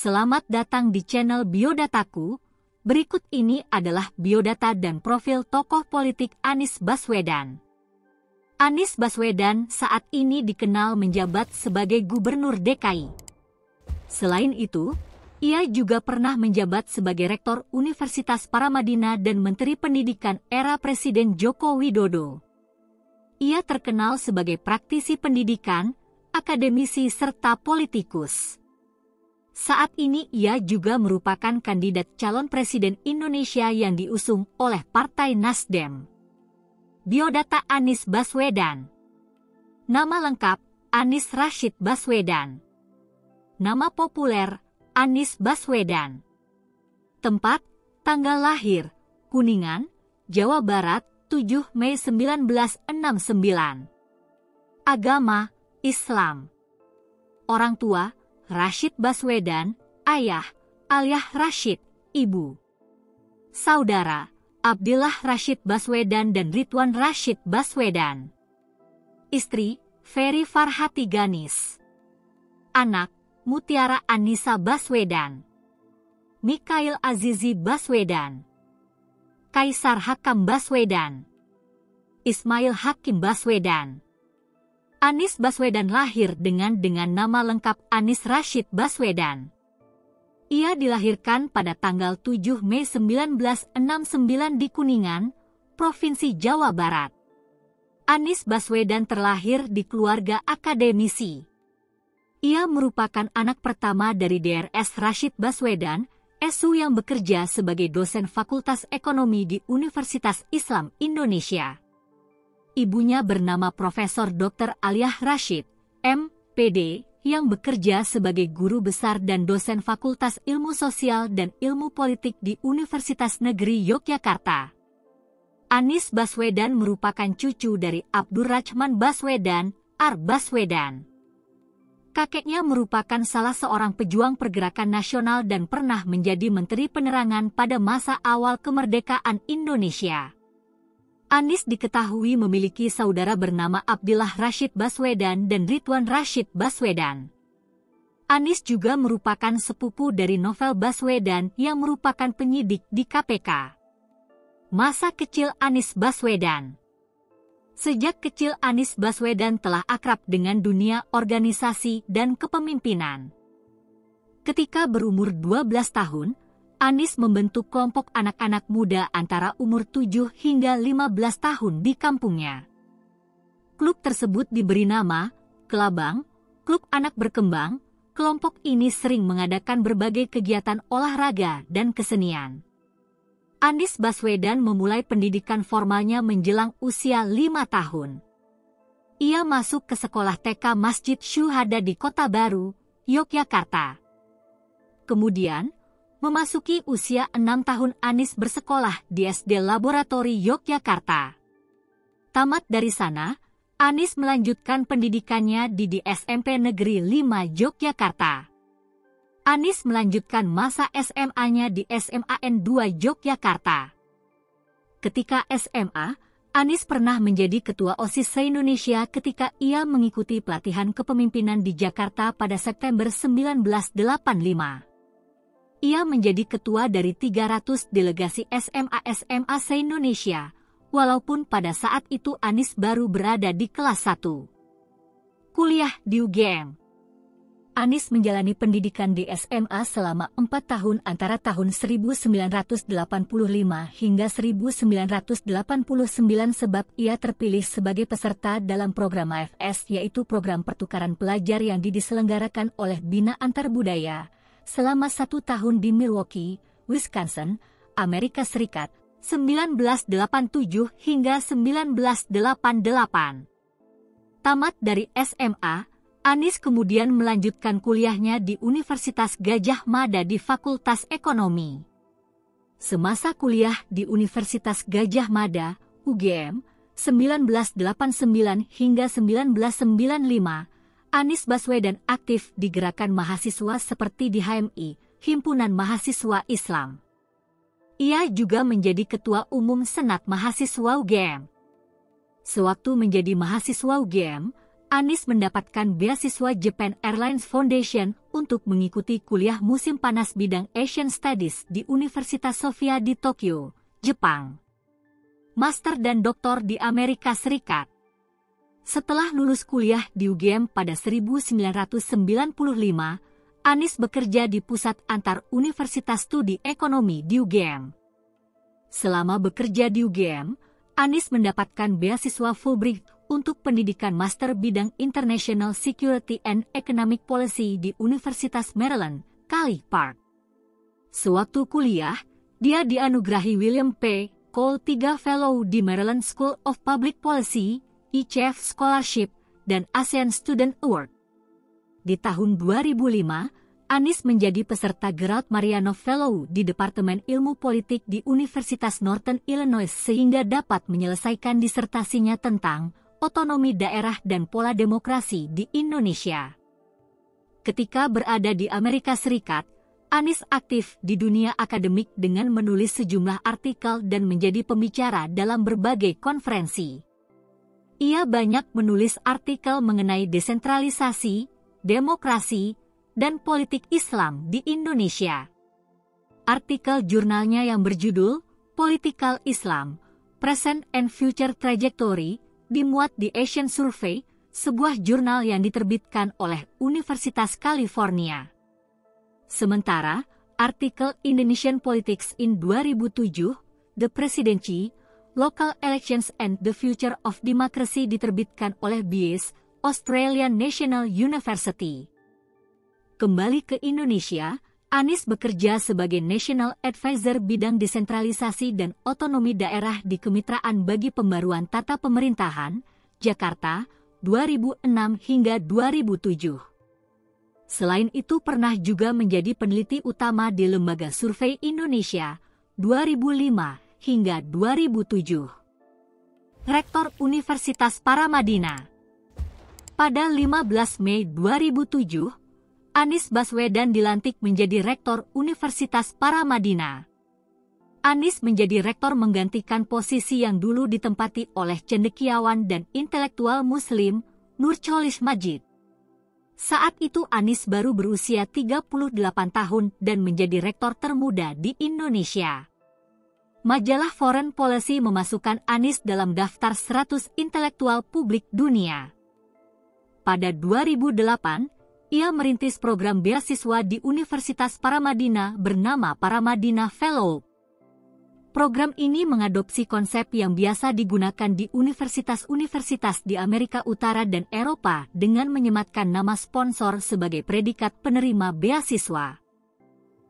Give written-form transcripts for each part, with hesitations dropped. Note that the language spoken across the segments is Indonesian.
Selamat datang di channel Biodataku. Berikut ini adalah biodata dan profil tokoh politik Anies Baswedan. Anies Baswedan saat ini dikenal menjabat sebagai Gubernur DKI. Selain itu, ia juga pernah menjabat sebagai Rektor Universitas Paramadina dan Menteri Pendidikan era Presiden Joko Widodo. Ia terkenal sebagai praktisi pendidikan, akademisi serta politikus. Saat ini ia juga merupakan kandidat calon presiden Indonesia yang diusung oleh Partai Nasdem. Biodata Anies Baswedan. Nama lengkap Anies Rashid Baswedan. Nama populer Anies Baswedan. Tempat, tanggal lahir, Kuningan, Jawa Barat, 7 Mei 1969. Agama, Islam. Orang tua, Rashid Baswedan, ayah, Aliyah Rashid, ibu. Saudara, Abdillah Rashid Baswedan dan Ridwan Rashid Baswedan. Istri, Ferry Farhati Ganis. Anak, Mutiara Anissa Baswedan. Mikhail Azizi Baswedan. Kaisar Hakam Baswedan. Ismail Hakim Baswedan. Anies Baswedan lahir dengan nama lengkap Anies Rashid Baswedan. Ia dilahirkan pada tanggal 7 Mei 1969 di Kuningan, Provinsi Jawa Barat. Anies Baswedan terlahir di keluarga akademisi. Ia merupakan anak pertama dari Drs Rashid Baswedan, SU yang bekerja sebagai dosen Fakultas Ekonomi di Universitas Islam Indonesia. Ibunya bernama Profesor Dr. Aliyah Rashid, M.Pd, yang bekerja sebagai guru besar dan dosen Fakultas Ilmu Sosial dan Ilmu Politik di Universitas Negeri Yogyakarta. Anies Baswedan merupakan cucu dari Abdurrahman Baswedan, Ar Baswedan. Kakeknya merupakan salah seorang pejuang pergerakan nasional dan pernah menjadi Menteri Penerangan pada masa awal kemerdekaan Indonesia. Anies diketahui memiliki saudara bernama Abdillah Rashid Baswedan dan Ridwan Rashid Baswedan. Anies juga merupakan sepupu dari Novel Baswedan yang merupakan penyidik di KPK. Masa kecil Anies Baswedan. Sejak kecil Anies Baswedan telah akrab dengan dunia organisasi dan kepemimpinan. Ketika berumur 12 tahun, Anies membentuk kelompok anak-anak muda antara umur 7 hingga 15 tahun di kampungnya. Klub tersebut diberi nama Kelabang, Klub Anak Berkembang. Kelompok ini sering mengadakan berbagai kegiatan olahraga dan kesenian. Anies Baswedan memulai pendidikan formalnya menjelang usia 5 tahun. Ia masuk ke sekolah TK Masjid Syuhada di Kota Baru, Yogyakarta. Kemudian, memasuki usia 6 tahun Anies bersekolah di SD Laboratori Yogyakarta. Tamat dari sana, Anies melanjutkan pendidikannya di SMP Negeri 5 Yogyakarta. Anies melanjutkan masa SMA-nya di SMAN 2 Yogyakarta. Ketika SMA, Anies pernah menjadi Ketua OSIS se-Indonesia ketika ia mengikuti pelatihan kepemimpinan di Jakarta pada September 1985. Ia menjadi ketua dari 300 delegasi SMA-SMA se-Indonesia, walaupun pada saat itu Anies baru berada di kelas 1. Kuliah di UGM. Anies menjalani pendidikan di SMA selama 4 tahun antara tahun 1985 hingga 1989 sebab ia terpilih sebagai peserta dalam program AFS yaitu program pertukaran pelajar yang diselenggarakan oleh Bina Antarbudaya selama 1 tahun di Milwaukee, Wisconsin, Amerika Serikat, 1987 hingga 1988. Tamat dari SMA, Anies kemudian melanjutkan kuliahnya di Universitas Gadjah Mada di Fakultas Ekonomi. Semasa kuliah di Universitas Gadjah Mada, UGM, 1989 hingga 1995, Anies Baswedan aktif di gerakan mahasiswa seperti di HMI, Himpunan Mahasiswa Islam. Ia juga menjadi Ketua Umum Senat Mahasiswa UGM. Sewaktu menjadi mahasiswa UGM, Anies mendapatkan beasiswa Japan Airlines Foundation untuk mengikuti kuliah musim panas bidang Asian Studies di Universitas Sophia di Tokyo, Jepang. Master dan doktor di Amerika Serikat. Setelah lulus kuliah di UGM pada 1995, Anies bekerja di Pusat Antar Universitas Studi Ekonomi di UGM. Selama bekerja di UGM, Anies mendapatkan beasiswa Fulbright untuk pendidikan master bidang International Security and Economic Policy di Universitas Maryland, College Park. Sewaktu kuliah, dia dianugerahi William P. Cole III Fellow di Maryland School of Public Policy, ICF Scholarship, dan ASEAN Student Award. Di tahun 2005, Anies menjadi peserta Gerald Mariano Fellow di Departemen Ilmu Politik di Universitas Northern Illinois sehingga dapat menyelesaikan disertasinya tentang otonomi daerah dan pola demokrasi di Indonesia. Ketika berada di Amerika Serikat, Anies aktif di dunia akademik dengan menulis sejumlah artikel dan menjadi pembicara dalam berbagai konferensi. Ia banyak menulis artikel mengenai desentralisasi, demokrasi, dan politik Islam di Indonesia. Artikel jurnalnya yang berjudul Political Islam, Present and Future Trajectory dimuat di Asian Survey, sebuah jurnal yang diterbitkan oleh Universitas California. Sementara, artikel Indonesian Politics in 2007, The Presidency, Local Elections and the Future of Democracy diterbitkan oleh BIS, Australian National University. Kembali ke Indonesia, Anies bekerja sebagai National Advisor bidang desentralisasi dan otonomi daerah di Kemitraan bagi Pembaruan Tata Pemerintahan, Jakarta, 2006 hingga 2007. Selain itu pernah juga menjadi peneliti utama di Lembaga Survei Indonesia, 2005 hingga 2007. Rektor Universitas Paramadina. Pada 15 Mei 2007, Anies Baswedan dilantik menjadi Rektor Universitas Paramadina. Anies menjadi rektor menggantikan posisi yang dulu ditempati oleh cendekiawan dan intelektual Muslim, Nurcholish Madjid. Saat itu Anies baru berusia 38 tahun dan menjadi rektor termuda di Indonesia. Majalah Foreign Policy memasukkan Anies dalam daftar 100 intelektual publik dunia. Pada 2008, ia merintis program beasiswa di Universitas Paramadina bernama Paramadina Fellow. Program ini mengadopsi konsep yang biasa digunakan di universitas-universitas di Amerika Utara dan Eropa dengan menyematkan nama sponsor sebagai predikat penerima beasiswa.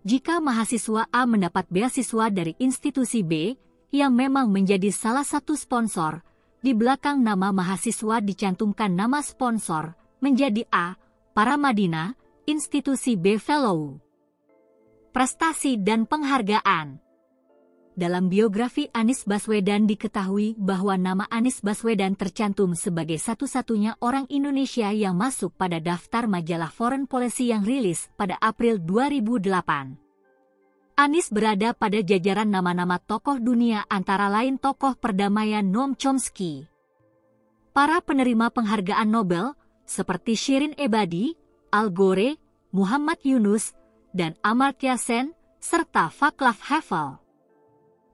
Jika mahasiswa A mendapat beasiswa dari institusi B, yang memang menjadi salah satu sponsor, di belakang nama mahasiswa dicantumkan nama sponsor, menjadi A, Paramadina, institusi B Fellow. Prestasi dan penghargaan. Dalam biografi Anies Baswedan diketahui bahwa nama Anies Baswedan tercantum sebagai satu-satunya orang Indonesia yang masuk pada daftar majalah Foreign Policy yang rilis pada April 2008. Anies berada pada jajaran nama-nama tokoh dunia antara lain tokoh perdamaian Noam Chomsky. Para penerima penghargaan Nobel seperti Shirin Ebadi, Al Gore, Muhammad Yunus, dan Amartya Sen, serta Václav Havel.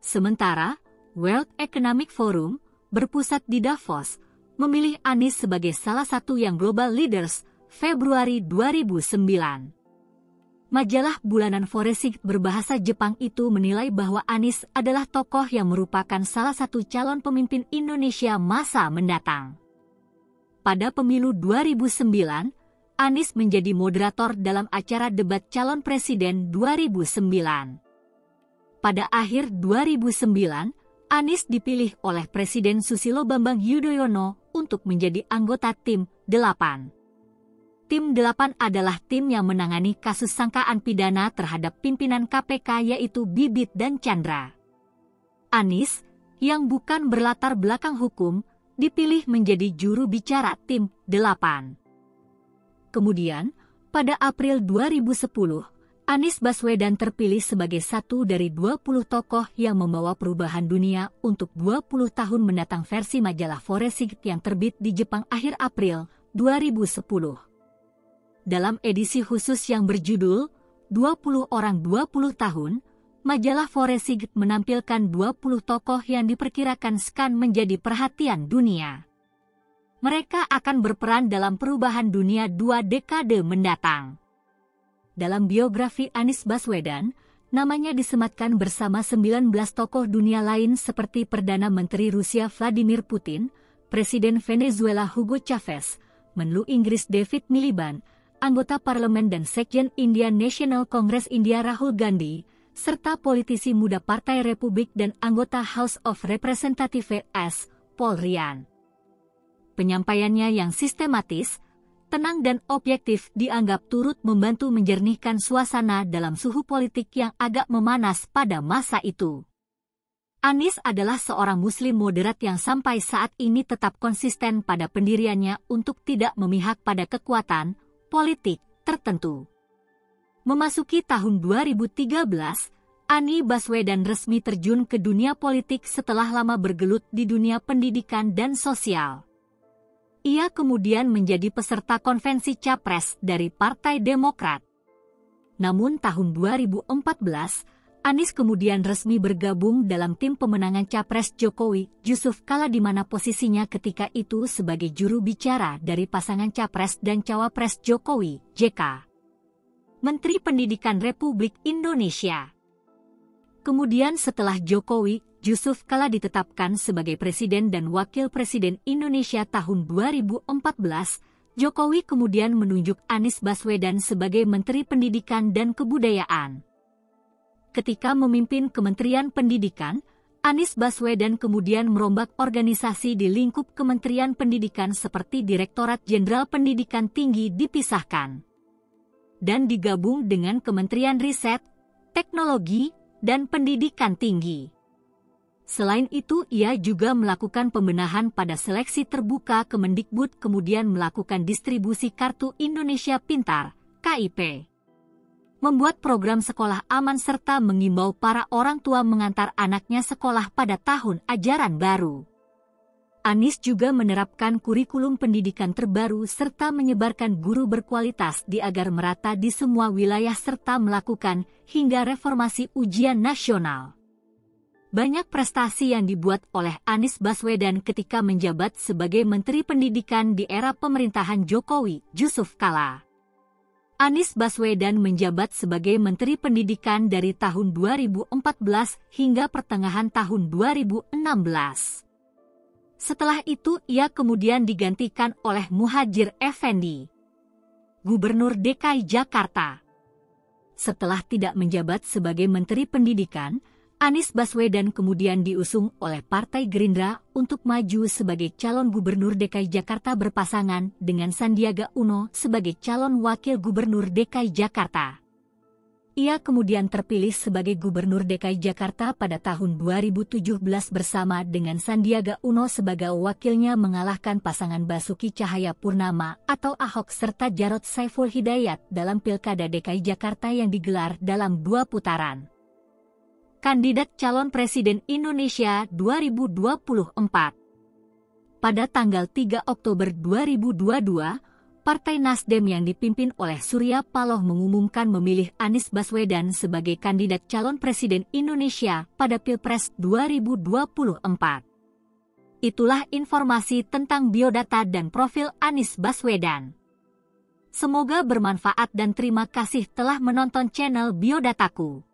Sementara, World Economic Forum, berpusat di Davos, memilih Anies sebagai salah satu yang global leaders, Februari 2009. Majalah bulanan Foresign berbahasa Jepang itu menilai bahwa Anies adalah tokoh yang merupakan salah satu calon pemimpin Indonesia masa mendatang. Pada pemilu 2009, Anies menjadi moderator dalam acara debat calon presiden 2009. Pada akhir 2009, Anies dipilih oleh Presiden Susilo Bambang Yudhoyono untuk menjadi anggota Tim 8. Tim 8 adalah tim yang menangani kasus sangkaan pidana terhadap pimpinan KPK yaitu Bibit dan Chandra. Anies, yang bukan berlatar belakang hukum, dipilih menjadi juru bicara Tim 8. Kemudian, pada April 2010, Anies Baswedan terpilih sebagai satu dari 20 tokoh yang membawa perubahan dunia untuk 20 tahun mendatang versi majalah Foresign yang terbit di Jepang akhir April 2010. Dalam edisi khusus yang berjudul 20 orang 20 tahun, majalah Foresign menampilkan 20 tokoh yang diperkirakan akan menjadi perhatian dunia. Mereka akan berperan dalam perubahan dunia 2 dekade mendatang. Dalam biografi Anies Baswedan, namanya disematkan bersama 19 tokoh dunia lain seperti Perdana Menteri Rusia Vladimir Putin, Presiden Venezuela Hugo Chavez, Menlu Inggris David Miliband, anggota parlemen dan sekjen Indian National Congress India Rahul Gandhi, serta politisi muda Partai Republik dan anggota House of Representatives Paul Ryan. Penyampaiannya yang sistematis, tenang dan objektif dianggap turut membantu menjernihkan suasana dalam suhu politik yang agak memanas pada masa itu. Anies adalah seorang Muslim moderat yang sampai saat ini tetap konsisten pada pendiriannya untuk tidak memihak pada kekuatan politik tertentu. Memasuki tahun 2013, Anies Baswedan resmi terjun ke dunia politik setelah lama bergelut di dunia pendidikan dan sosial. Ia kemudian menjadi peserta konvensi Capres dari Partai Demokrat. Namun tahun 2014, Anies kemudian resmi bergabung dalam tim pemenangan Capres Jokowi Yusuf Kala di mana posisinya ketika itu sebagai juru bicara dari pasangan Capres dan Cawapres Jokowi, JK. Menteri Pendidikan Republik Indonesia. Kemudian setelah Jokowi, Yusuf Kala ditetapkan sebagai Presiden dan Wakil Presiden Indonesia tahun 2014, Jokowi kemudian menunjuk Anies Baswedan sebagai Menteri Pendidikan dan Kebudayaan. Ketika memimpin Kementerian Pendidikan, Anies Baswedan kemudian merombak organisasi di lingkup Kementerian Pendidikan seperti Direktorat Jenderal Pendidikan Tinggi dipisahkan dan digabung dengan Kementerian Riset, Teknologi, dan Pendidikan Tinggi. Selain itu, ia juga melakukan pembenahan pada seleksi terbuka Kemendikbud kemudian melakukan distribusi Kartu Indonesia Pintar, KIP. Membuat program sekolah aman serta mengimbau para orang tua mengantar anaknya sekolah pada tahun ajaran baru. Anies juga menerapkan kurikulum pendidikan terbaru serta menyebarkan guru berkualitas di agar merata di semua wilayah serta melakukan hingga reformasi ujian nasional. Banyak prestasi yang dibuat oleh Anies Baswedan ketika menjabat sebagai Menteri Pendidikan di era pemerintahan Jokowi Yusuf Kala. Anies Baswedan menjabat sebagai Menteri Pendidikan dari tahun 2014 hingga pertengahan tahun 2016. Setelah itu ia kemudian digantikan oleh Muhadjir Effendi, Gubernur DKI Jakarta. Setelah tidak menjabat sebagai Menteri Pendidikan, Anies Baswedan kemudian diusung oleh Partai Gerindra untuk maju sebagai calon Gubernur DKI Jakarta berpasangan dengan Sandiaga Uno sebagai calon Wakil Gubernur DKI Jakarta. Ia kemudian terpilih sebagai Gubernur DKI Jakarta pada tahun 2017 bersama dengan Sandiaga Uno sebagai wakilnya mengalahkan pasangan Basuki Cahayapurnama atau Ahok serta Jarod Saiful Hidayat dalam Pilkada DKI Jakarta yang digelar dalam 2 putaran. Kandidat calon Presiden Indonesia 2024. Pada tanggal 3 Oktober 2022, Partai Nasdem yang dipimpin oleh Surya Paloh mengumumkan memilih Anies Baswedan sebagai kandidat calon Presiden Indonesia pada Pilpres 2024. Itulah informasi tentang biodata dan profil Anies Baswedan. Semoga bermanfaat dan terima kasih telah menonton channel Biodataku.